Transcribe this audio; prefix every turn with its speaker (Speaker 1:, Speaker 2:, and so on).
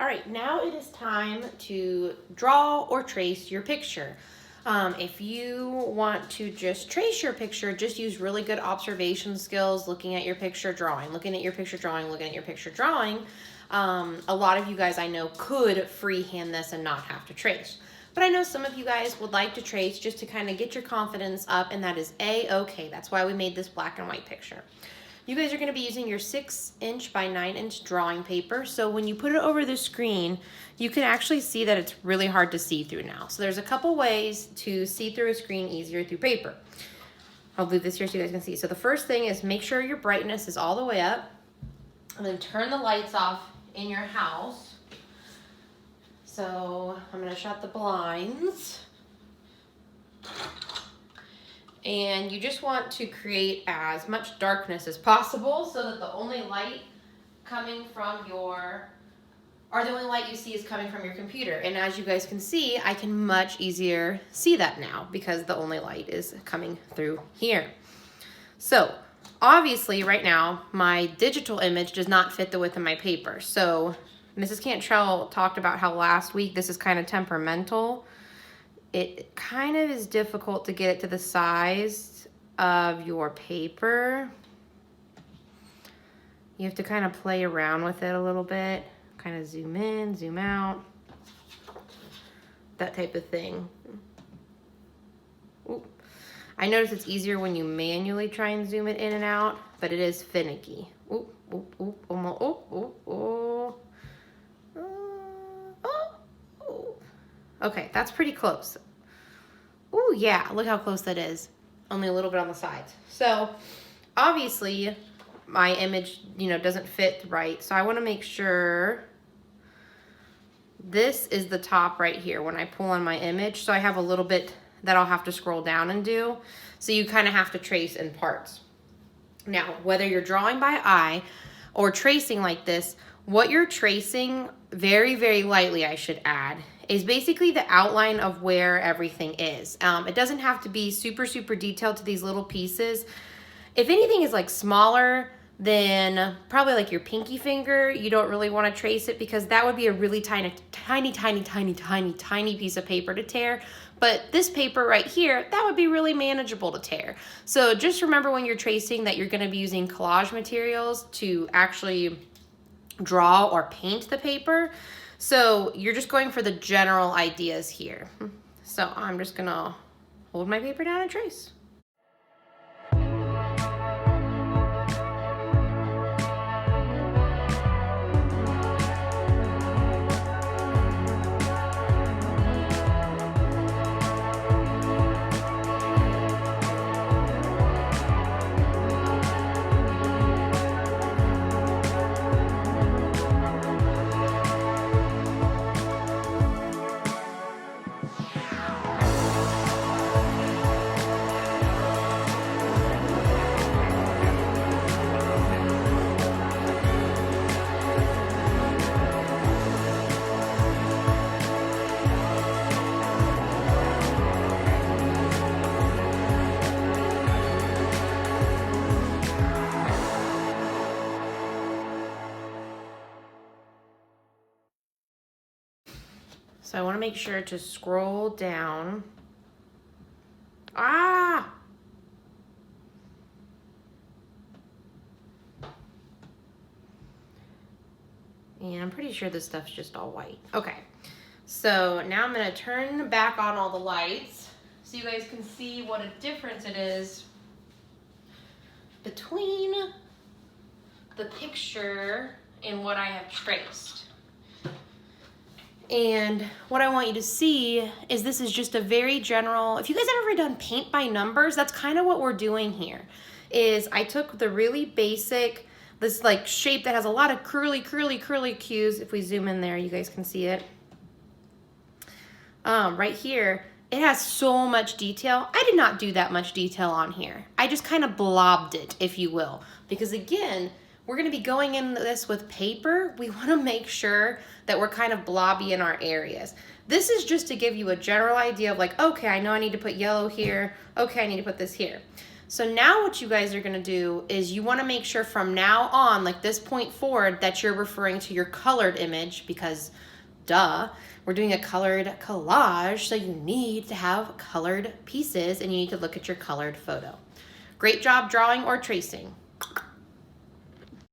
Speaker 1: All right, now it is time to draw or trace your picture. If you want to just trace your picture, just use really good observation skills, looking at your picture, drawing, looking at your picture, drawing, looking at your picture, drawing. A lot of you guys I know could freehand this and not have to trace. But I know some of you guys would like to trace just to kind of get your confidence up, and that is A-okay. That's why we made this black and white picture. You guys are going to be using your 6" by 9" drawing paper. So when you put it over the screen, you can actually see that it's really hard to see through now. So there's a couple ways to see through a screen easier through paper. I'll leave this here so you guys can see. So the first thing is make sure your brightness is all the way up, and then turn the lights off in your house. So I'm going to shut the blinds. And you just want to create as much darkness as possible so that the only light coming from your, or the only light you see is coming from your computer. And as you guys can see, I can much easier see that now because the only light is coming through here. So obviously right now, my digital image does not fit the width of my paper. So Mrs. Cantrell talked about how last week this is kind of temperamental. It kind of is difficult to get it to the size of your paper. You have to kind of play around with it a little bit, kind of zoom in, zoom out, that type of thing. Ooh. I notice it's easier when you manually try and zoom it in and out, but it is finicky. Ooh, ooh, ooh, almost, ooh, ooh, ooh. Okay, that's pretty close. Ooh, yeah, look how close that is. Only a little bit on the sides. So, obviously, my image, doesn't fit right. So I want to make sure this is the top right here when I pull on my image. So I have a little bit that I'll have to scroll down and do. So you kind of have to trace in parts. Now, whether you're drawing by eye or tracing like this, what you're tracing very, very lightly, I should add, is basically the outline of where everything is. It doesn't have to be super, super detailed to these little pieces. If anything is like smaller than probably like your pinky finger, you don't really want to trace it because that would be a really tiny, tiny, tiny, tiny, tiny, tiny piece of paper to tear. But this paper right here, that would be really manageable to tear. So just remember when you're tracing that you're going to be using collage materials to actually draw or paint the paper. So you're just going for the general ideas here. So I'm just gonna hold my paper down and trace. So I want to make sure to scroll down. Ah! And I'm pretty sure this stuff's just all white. Okay, so now I'm gonna turn back on all the lights so you guys can see what a difference it is between the picture and what I have traced. And what I want you to see is this is just a very general, if you guys have ever done paint by numbers, that's kind of what we're doing here. Is I took the really basic, this like shape that has a lot of curly cues. If we zoom in there, you guys can see it. Right here, it has so much detail. I did not do that much detail on here. I just kind of blobbed it, if you will. Because again, we're gonna be going in this with paper. We wanna make sure that we're kind of blobby in our areas. This is just to give you a general idea of like, okay, I know I need to put yellow here. Okay, I need to put this here. So now what you guys are gonna do is you wanna make sure from now on, like this point forward, that you're referring to your colored image because duh, we're doing a colored collage, so you need to have colored pieces and you need to look at your colored photo. Great job drawing or tracing.